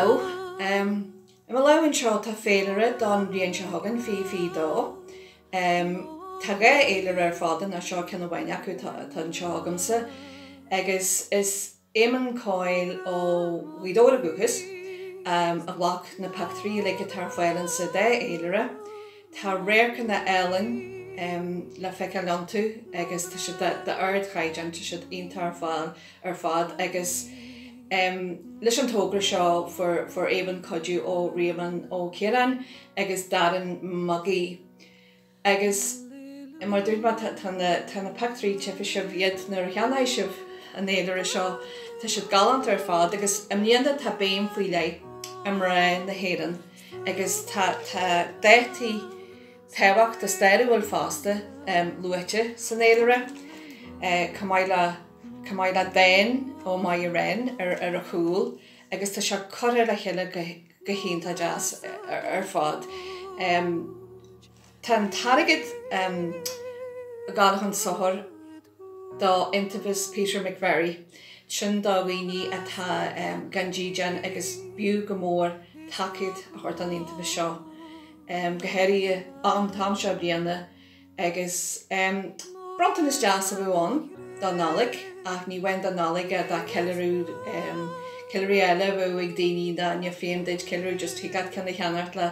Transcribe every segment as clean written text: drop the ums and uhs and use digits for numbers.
low. I'm allowing seo tá Fhearraigh don rion se hagan fi dó. Taga Feilire fádan a seo cin bhaine acu tan seo hagamsa. Agus is éman coil ó Fheadóra buchas a lach na pactrí le tar fáilan sa Feilire. Tá réircan na Ellen le Fhearraigh leantu agus tá si de ard chaidan tá si intar fáil fad agus leis an tógra seo for éban codú ó riaman ó Ciaran agus daran magaí agus mar dúirt ma tána pactrí tefa se bhiad nar cheannaigh sibh an Feilire seo tá si galant fad agus amníonna tá béim faoi lei am ra na héan agus tá déirtí tehacht a steirú bhfuil fásta luaite san Feilire Camáile dain ó mai ren ar a chúl agus tá se choir le chéile go hínta jazz ar fad. Tá targad a galachan sochor dá intabas Peter McVerry sin dá bhaoine atá ganjíjan agus bú go mór takeid a chuirt an intabas seo. Gohéirí an tam seo bliana agus brontan is jazz a bhháin dá nálaigh ach ní bhain dá nálaigh a dá ceilirú eile bh ag daoine dá ne féim deid ceilirú just hiagad cin na cheannacht le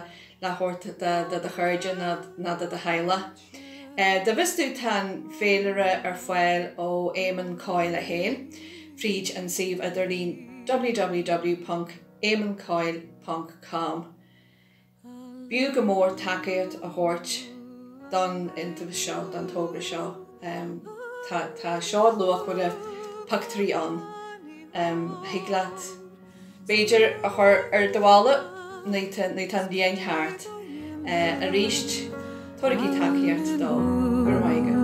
hort de chuirde na de heile. De bhistú tan Feilire ar fáil ó éman coil a héin, fríd an sih idir lín www.émancoil.com. Bú go mór takeíocht a thuirt don intabas seo, don tógra seo. Tá seo luach bhfuil a pactrí an. Hiaglaat Beidir a chur ar dhála ní tan bhíon thart. A ríist tuairí takeíocht dó gur maige.